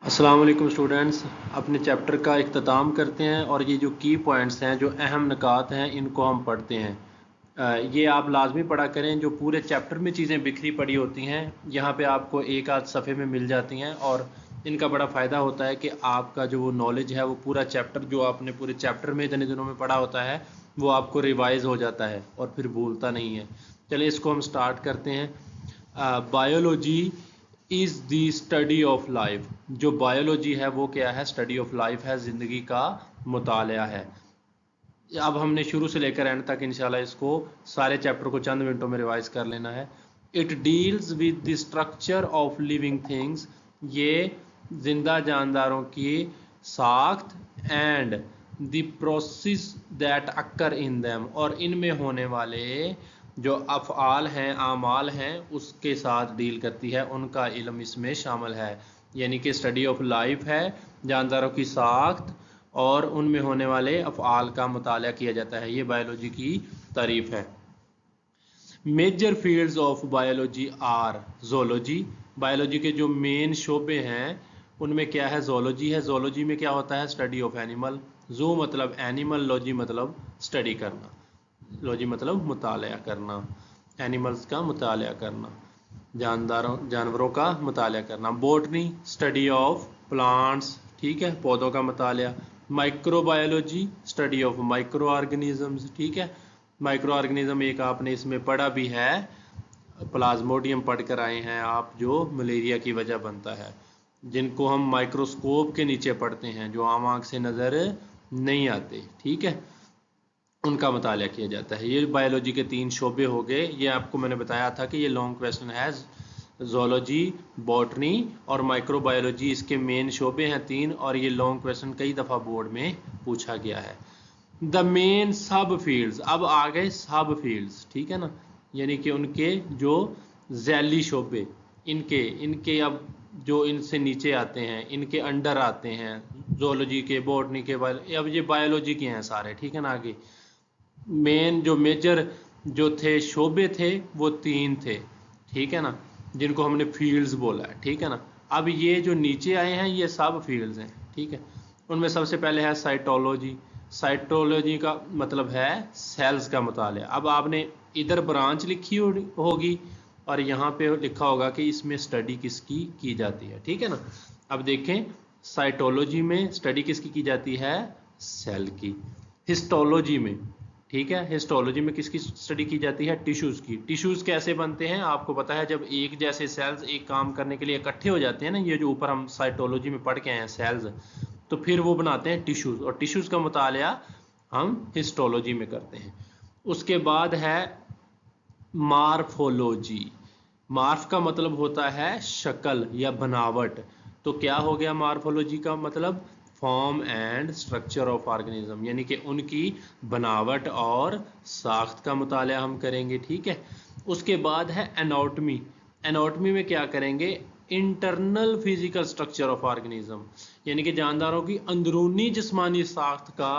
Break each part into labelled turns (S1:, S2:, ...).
S1: अस्सलाम वालेकुम स्टूडेंट्स। अपने चैप्टर का इख्तिताम करते हैं और ये जो की पॉइंट्स हैं, जो अहम निकात हैं, इनको हम पढ़ते हैं। ये आप लाजमी पढ़ा करें। जो पूरे चैप्टर में चीज़ें बिखरी पड़ी होती हैं, यहाँ पे आपको एक आध सफ़े में मिल जाती हैं और इनका बड़ा फ़ायदा होता है कि आपका जो वो नॉलेज है, वो पूरा चैप्टर जो आपने पूरे चैप्टर में इतने दिनों में पढ़ा होता है, वो आपको रिवाइज़ हो जाता है और फिर भूलता नहीं है। चलिए इसको हम स्टार्ट करते हैं। Biology is the study of life. जो बायोलॉजी है वो क्या है? स्टडी ऑफ लाइफ है, ज़िंदगी का मुतालिया है। अब हमने शुरू से लेकर एंड तक इंशाल्लाह इसको सारे चैप्टर को चंद मिनटों में रिवाइज कर लेना है। It deals with the structure of living things. ये जिंदा जानदारों की साख्त and the process that occur in them, और इनमें होने वाले जो अफ़आल हैं, आमाल हैं, उसके साथ डील करती है। उनका इल्म इसमें शामिल है। यानी कि स्टडी ऑफ लाइफ है, जानदारों की साख्त और उनमें होने वाले अफ़आल का मुताला किया जाता है। ये बायोलॉजी की तारीफ है। Major fields of biology are zoology. Biology के जो मेन शोबे हैं उनमें क्या है? ज़ूलॉजी है। ज़ूलॉजी में क्या होता है? Study of animal. ज़ू मतलब एनिमल, लॉजी मतलब स्टडी करना, लॉजी मतलब मुताला करना, एनिमल्स का मुताला करना, जानवरों का मुताला करना। बॉटनी स्टडी ऑफ प्लांट्स, ठीक है, पौधों का मुताला। Microbiology study of microorganisms, ठीक है। माइक्रो ऑर्गेनिज्म एक आपने इसमें पढ़ा भी है, प्लाज्मोडियम पढ़ कर आए हैं आप, जो मलेरिया की वजह बनता है, जिनको हम माइक्रोस्कोप के नीचे पढ़ते हैं, जो आम आँख से नज़र नहीं आते, ठीक है, उनका मुताला किया जाता है। ये बायोलॉजी के 3 शोबे हो गए। ये आपको मैंने बताया था कि ये लॉन्ग क्वेश्चन है। ज़ूलॉजी, बॉटनी और माइक्रोबायोलॉजी इसके मेन शोबे हैं 3, और ये लॉन्ग क्वेश्चन कई दफ़ा बोर्ड में पूछा गया है। द मेन सब फील्ड्स, अब आ गए सब फील्ड्स, ठीक है ना, यानी कि उनके जो जैली शोबे, इनके इनके अब जो इनसे नीचे आते हैं, इनके अंडर आते हैं, ज़ूलॉजी के, बॉटनी के, अब ये बायोलॉजी के हैं सारे, ठीक है ना। आगे मेन जो मेजर जो थे शोबे थे वो 3 थे, ठीक है ना, जिनको हमने फील्ड्स बोला है, ठीक है ना। अब ये जो नीचे आए हैं ये सब फील्ड्स हैं, ठीक है। उनमें सबसे पहले है साइटोलॉजी। साइटोलॉजी का मतलब है सेल्स का मुताला। अब आपने इधर ब्रांच लिखी होगी और यहाँ पे लिखा होगा कि इसमें स्टडी किसकी की जाती है, ठीक है ना। अब देखें, साइटोलॉजी में स्टडी किसकी की जाती है? सेल की। हिस्टोलॉजी में, ठीक है, हिस्टोलॉजी में किसकी स्टडी की जाती है? टिश्यूज़ की। टिश्यूज़ कैसे बनते हैं आपको पता है? जब एक जैसे सेल्स एक काम करने के लिए इकट्ठे हो जाते हैं ना, ये जो ऊपर हम साइटोलॉजी में पढ़ के आए हैं सेल्स, तो फिर वो बनाते हैं टिश्यूज़, और टिश्यूज़ का मुताला हम हिस्टोलॉजी में करते हैं। उसके बाद है मार्फोलॉजी। मार्फ का मतलब होता है शक्ल या बनावट। तो क्या हो गया मार्फोलॉजी का मतलब? Form and structure of organism, यानी कि उनकी बनावट और साख्त का मुताला हम करेंगे, ठीक है। उसके बाद है एनाटॉमी। एनाटॉमी में क्या करेंगे? Internal physical structure of organism, यानी कि जानदारों की अंदरूनी जिस्मानी साख्त का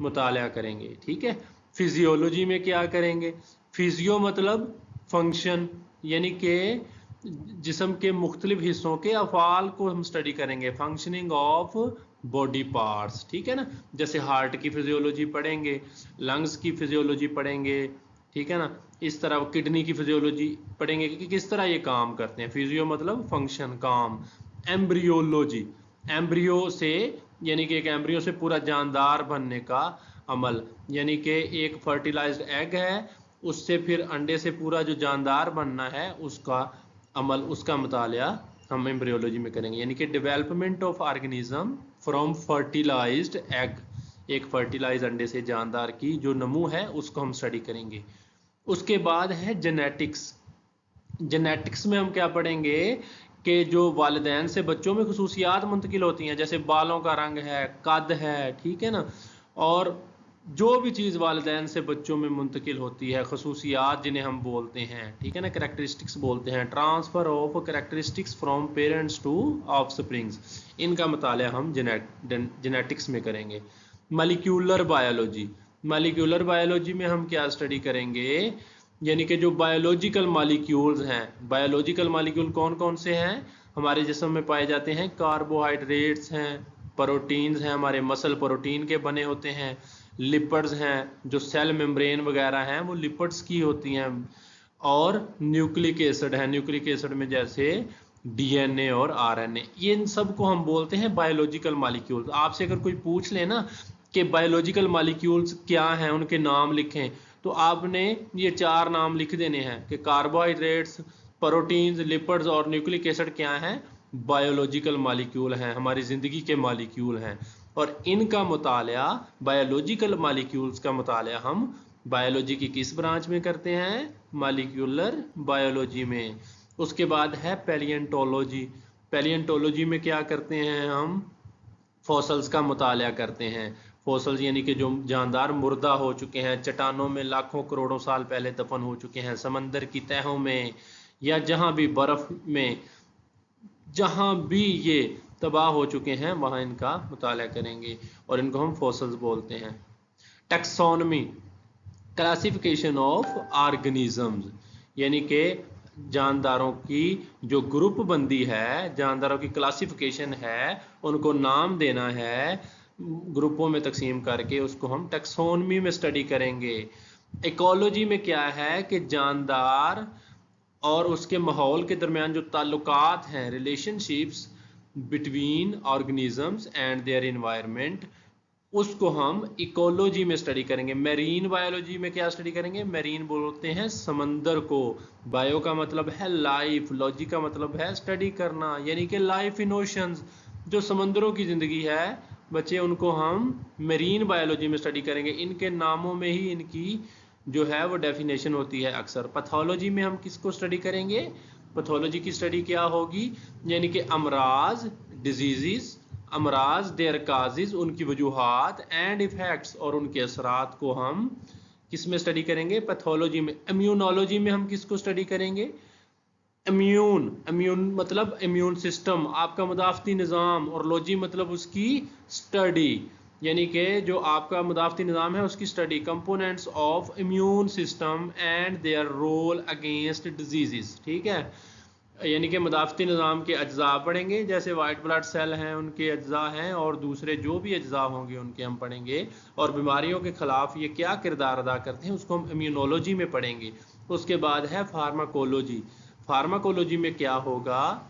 S1: मुताला करेंगे, ठीक है। फिजियोलॉजी में क्या करेंगे? फिजियो मतलब फंक्शन, यानी कि जिस्म के मुख्तलिफ हिस्सों के अफ़आल को हम स्टडी करेंगे, फंक्शनिंग ऑफ बॉडी पार्ट्स, ठीक है ना। जैसे हार्ट की फिजियोलॉजी पढ़ेंगे, लंग्स की फिजियोलॉजी पढ़ेंगे, ठीक है ना। इस तरह किडनी की फिजियोलॉजी पढ़ेंगे कि किस तरह ये काम करते हैं। फिजियो मतलब फंक्शन, काम। एम्ब्रियोलॉजी, एम्ब्रियो से यानी कि एक एम्ब्रियो से पूरा जानदार बनने का अमल, यानी कि एक फर्टिलाइज्ड एग है, उससे फिर अंडे से पूरा जो जानदार बनना है उसका अमल, उसका मुताला हम एम्ब्रियोलॉजी में करेंगे। यानी कि development of organism from fertilised egg, एक फर्टिलाइज अंडे से जानदार की जो नमू है उसको हम स्टडी करेंगे। उसके बाद है जेनेटिक्स। जेनेटिक्स में हम क्या पढ़ेंगे कि जो वालिदैन से बच्चों में खसूसियात मुंतकिल होती हैं, जैसे बालों का रंग है, कद है, ठीक है ना, और जो भी चीज़ वालिदैन से बच्चों में मुंतकिल होती है, खसूसियात जिन्हें हम बोलते हैं, ठीक है ना, करैक्टरिस्टिक्स बोलते हैं, transfer of characteristics from parents to offsprings, इनका मुताला हम जेनेटिक्स में करेंगे। मॉलिक्यूलर बायोलॉजी, मॉलिक्यूलर बायोलॉजी में हम क्या स्टडी करेंगे? यानी कि जो बायोलॉजिकल मॉलिक्यूल्स हैं, बायोलॉजिकल मॉलिक्यूल कौन कौन से हैं? हमारे जिस्म में पाए जाते हैं। कार्बोहाइड्रेट्स हैं, प्रोटीन्स हैं, हमारे मसल प्रोटीन के बने होते हैं। लिपिड्स हैं, जो सेल मेम्ब्रेन वगैरह हैं वो लिपिड्स की होती हैं। और न्यूक्लिक एसिड है, न्यूक्लिक एसिड में जैसे डीएनए और आरएनए, ये इन सब को हम बोलते हैं बायोलॉजिकल मॉलिक्यूल्स। आपसे अगर कोई पूछ ले ना कि बायोलॉजिकल मॉलिक्यूल्स क्या हैं, उनके नाम लिखें, तो आपने ये 4 नाम लिख देने हैं कि कार्बोहाइड्रेट्स, प्रोटीन्स, लिपिड्स और न्यूक्लिक एसिड क्या हैं, बायोलॉजिकल मॉलिक्यूल हैं, हमारी ज़िंदगी के मॉलिक्यूल हैं। और इनका मुताला, बायोलॉजिकल मॉलिक्यूल्स का मुताला हम बायोलॉजी की किस ब्रांच में करते हैं, मॉलिक्यूलर बायोलॉजी में। उसके बाद है पैलिएंटोलॉजी। पैलिएंटोलॉजी में क्या करते हैं हम, फॉसल्स का मुताला करते हैं। फॉसल्स यानी कि जो जानदार मुर्दा हो चुके हैं, चट्टानों में लाखों करोड़ों साल पहले दफन हो चुके हैं, समंदर की तहों में या जहाँ भी बर्फ़ में, जहाँ भी ये तबाह हो चुके हैं वहाँ इनका मुताला करेंगे और इनको हम फॉसल्स बोलते हैं। टैक्सोनॉमी, क्लासिफिकेशन ऑफ ऑर्गेनिजम्स, यानी कि जानदारों की जो ग्रुप बंदी है, जानदारों की क्लासिफिकेशन है, उनको नाम देना है, ग्रुपों में तकसीम करके उसको हम टैक्सोनॉमी में स्टडी करेंगे। इकोलॉजी में क्या है कि जानदार और उसके माहौल के दरमियान जो ताल्लुकात हैं, relationships between organisms and their environment, उसको हम इकोलॉजी में स्टडी करेंगे। मैरीन बायोलॉजी में क्या स्टडी करेंगे, मैरीन बोलते हैं समंदर को, बायो का मतलब है लाइफ, लॉजी का मतलब है स्टडी करना, यानी कि लाइफ इन ओशंस, जो समंदरों की ज़िंदगी है बच्चे, उनको हम मैरीन बायोलॉजी में स्टडी करेंगे। इनके नामों में ही इनकी जो है वो डेफिनेशन होती है अक्सर। पैथोलॉजी में हम किसको स्टडी करेंगे, पैथोलॉजी की स्टडी क्या होगी, यानी कि अमराज, डिजीज़, अमराज, देयर काजेज, उनकी वजूहात, एंड इफ़ेक्ट्स, और उनके असरात को हम किस में स्टडी करेंगे, पैथोलॉजी में। इम्यूनोलॉजी में हम किसको स्टडी करेंगे, इम्यून मतलब इम्यून सिस्टम, आपका मुदाफ़ती निज़ाम, और लॉजी मतलब उसकी स्टडी, यानी कि जो आपका मुदाफ़ती निज़ाम है उसकी study. Components of immune system and their role against disease, ठीक है, यानी कि मुदाफ़ती निज़ाम के अज्जा पढ़ेंगे, जैसे वाइट ब्लड सेल हैं उनके अज्जा हैं, और दूसरे जो भी अज्जा होंगे उनके हम पढ़ेंगे, और बीमारियों के ख़िलाफ़ ये क्या किरदार अदा करते हैं उसको हम इम्यूनोलॉजी में पढ़ेंगे। उसके बाद है फार्माकोलॉजी। फार्माकोलॉजी में क्या होगा,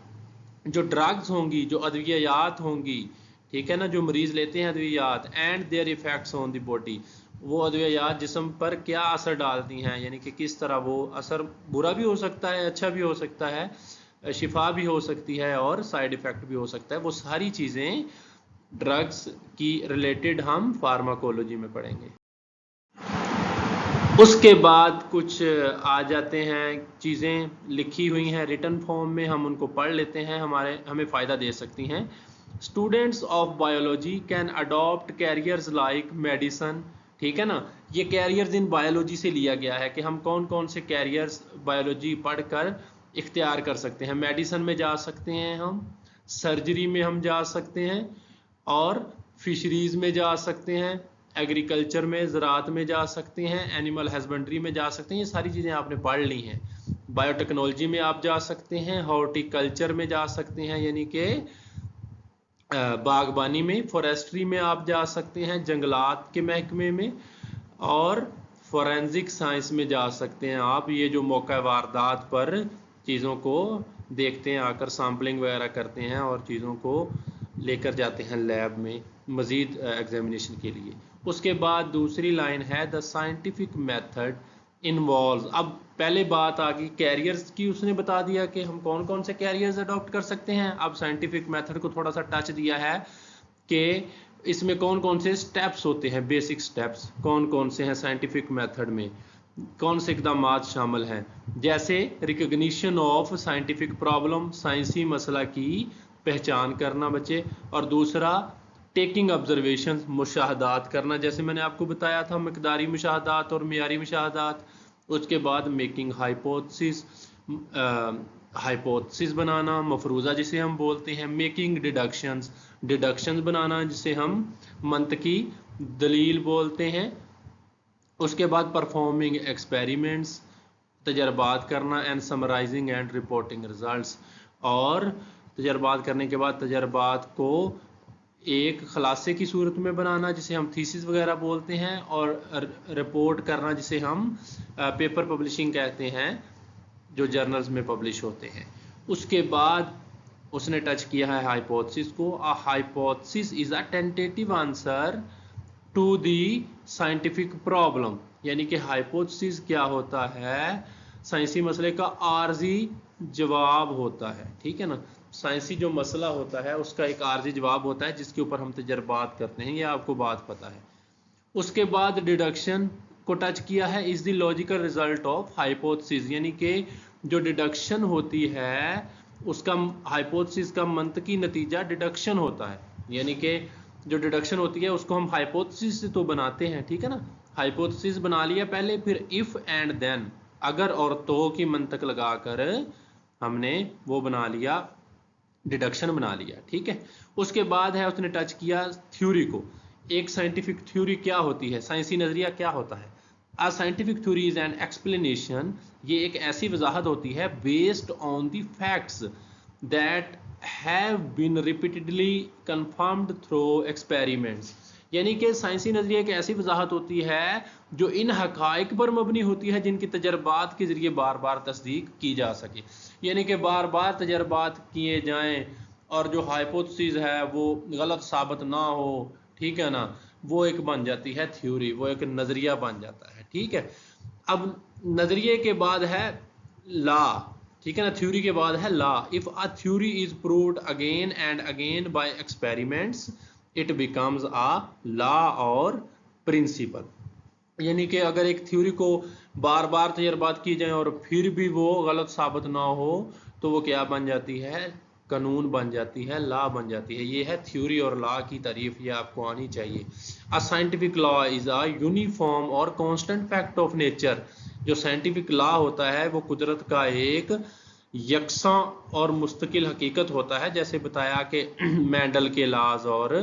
S1: जो ड्रग्स होंगी, जो अद्वियात होंगी, ठीक है ना, जो मरीज़ लेते हैं अद्वियात, and their effects on the body, वो अद्वियात जिस्म पर क्या असर डालती हैं, यानी कि किस तरह वो असर बुरा भी हो सकता है, अच्छा भी हो सकता है, शिफा भी हो सकती है और साइड इफ़ेक्ट भी हो सकता है। वो सारी चीज़ें ड्रग्स की रिलेटेड हम फार्माकोलॉजी में पढ़ेंगे। उसके बाद कुछ आ जाते हैं चीज़ें लिखी हुई हैं रिटन फॉर्म में, हम उनको पढ़ लेते हैं, हमें फ़ायदा दे सकती हैं। Students of biology can adopt careers like medicine, ठीक है ना, ये कैरियर्स इन बायोलॉजी से लिया गया है कि हम कौन कौन से कैरियर्स बायोलॉजी पढ़कर इख्तियार कर सकते हैं। मेडिसन में जा सकते हैं हम, सर्जरी में हम जा सकते हैं, और फिशरीज़ में जा सकते हैं, एग्रीकल्चर में, ज़राअत में जा सकते हैं, एनिमल हस्बेंड्री में जा सकते हैं, ये सारी चीज़ें आपने पढ़ ली हैं। बायोटेक्नोलॉजी में आप जा सकते हैं, हॉर्टिकल्चर में जा सकते हैं, यानी कि बागबानी में, फॉरेस्ट्री में आप जा सकते हैं, जंगलात के महकमे में, और फोरेंसिक साइंस में जा सकते हैं आप, ये जो मौका वारदात पर चीज़ों को देखते हैं, आकर सैम्पलिंग वगैरह करते हैं और चीज़ों को लेकर जाते हैं लैब में मज़ीद एग्जामिनेशन के लिए। उसके बाद दूसरी लाइन है द साइंटिफिक मेथड इन्वॉल्व। अब पहले बात आ गई कैरियर्स की, उसने बता दिया कि हम कौन कौन से कैरियर्स अडॉप्ट कर सकते हैं। अब साइंटिफिक मेथड को थोड़ा सा टच दिया है कि इसमें कौन कौन से स्टेप्स होते हैं, बेसिक स्टेप्स कौन कौन से हैं साइंटिफिक मेथड में, कौन से इकदाम शामिल हैं, जैसे रिकग्निशन ऑफ साइंटिफिक प्रॉब्लम, साइंसी मसला की पहचान करना बच्चे, और दूसरा टेकिंग ऑब्जर्वेशन, मुशाहदात करना, जैसे मैंने आपको बताया था मकदारी मुशाहदात और मियारी मुशाहदात। उसके बाद मेकिंग हाइपोथेसिस बनाना, मफरूज़ा जिसे हम बोलते हैं, मेकिंग डिडक्शंस बनाना जिसे हम मंतकी दलील बोलते हैं। उसके बाद परफॉर्मिंग एक्सपेरिमेंट्स, तजर्बात करना, and summarising and reporting results, और तजर्बात करने के बाद तजर्बात को एक खलासे की सूरत में बनाना जिसे हम थीसिस वगैरह बोलते हैं, और रिपोर्ट करना जिसे हम पेपर पब्लिशिंग कहते हैं, जो जर्नल्स में पब्लिश होते हैं। उसके बाद उसने टच किया है हाइपोथेसिस को। A hypothesis is a tentative answer to the scientific problem, यानी कि हाइपोथेसिस क्या होता है, साइंसी मसले का आर्जी जवाब होता है। ठीक है ना, साइंसी जो मसला होता है उसका एक आर्जी जवाब होता है जिसके ऊपर हम तजर्बात करते हैं, ये आपको बात पता है। उसके बाद डिडक्शन को टच किया है, is the logical result of hypothesis, यानी कि जो डिडक्शन होती है उसका, हाइपोथेसिस का मंतकी नतीजा डिडक्शन होता है, यानी कि जो डिडक्शन होती है उसको हम हाइपोथेसिस से तो बनाते हैं। ठीक है ना, हाइपोथेसिस बना लिया पहले, फिर इफ एंड देन, अगर और तो की मंतक लगाकर हमने वो बना लिया, डिडक्शन बना लिया। ठीक है, उसके बाद है उसने टच किया थ्योरी को। एक साइंटिफिक थ्योरी क्या होती है, साइंसी नजरिया क्या होता है। A scientific theory is an explanation, ये एक ऐसी वजाहत होती है based on the facts that have been repeatedly confirmed through experiments, यानी कि साइंसी नजरिया एक ऐसी वजाहत होती है जो इन हकाइक पर मबनी होती है जिनकी तजर्बात के जरिए बार बार तस्दीक की जा सके, यानी कि बार बार तजर्बात किए जाएं और जो हाइपोथेसिस है वो गलत साबित ना हो। ठीक है ना, वो एक बन जाती है थ्योरी, वो एक नज़रिया बन जाता है। ठीक है, अब नज़रिए के बाद है ला। ठीक है ना, थ्योरी के बाद है law. If a theory is proved again and again by experiments it becomes a law और प्रिंसिपल, यानी कि अगर एक थ्योरी को बार बार तजर्बात की जाए और फिर भी वो गलत साबित ना हो तो वो क्या बन जाती है, कानून बन जाती है, लॉ बन जाती है। ये है थ्योरी और लॉ की तारीफ, ये आपको आनी चाहिए। A scientific law is a uniform और कांस्टेंट फैक्ट ऑफ नेचर, जो साइंटिफिक लॉ होता है वो कुदरत का एक यकसा और मुस्तकिल हकीकत होता है, जैसे बताया कि मैंडल के लाज और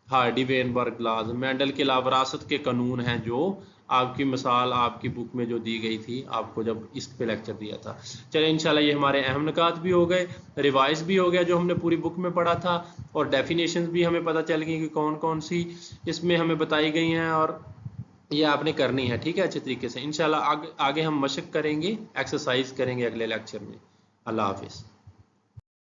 S1: हार्डी वेनबर्ग लाज। मैंडल के ला विरासत के कानून हैं, जो आपकी मिसाल आपकी बुक में जो दी गई थी आपको जब इस पे लेक्चर दिया था। चलिए इंशाल्लाह ये हमारे अहम निकात भी हो गए, रिवाइज भी हो गया जो हमने पूरी बुक में पढ़ा था, और डेफिनेशंस भी हमें पता चल गई कि कौन कौन सी इसमें हमें बताई गई हैं, और ये आपने करनी है। ठीक है, अच्छे तरीके से। इंशाल्लाह आगे हम मशक करेंगे, एक्सरसाइज करेंगे अगले लेक्चर में। अल्लाह हाफिज़।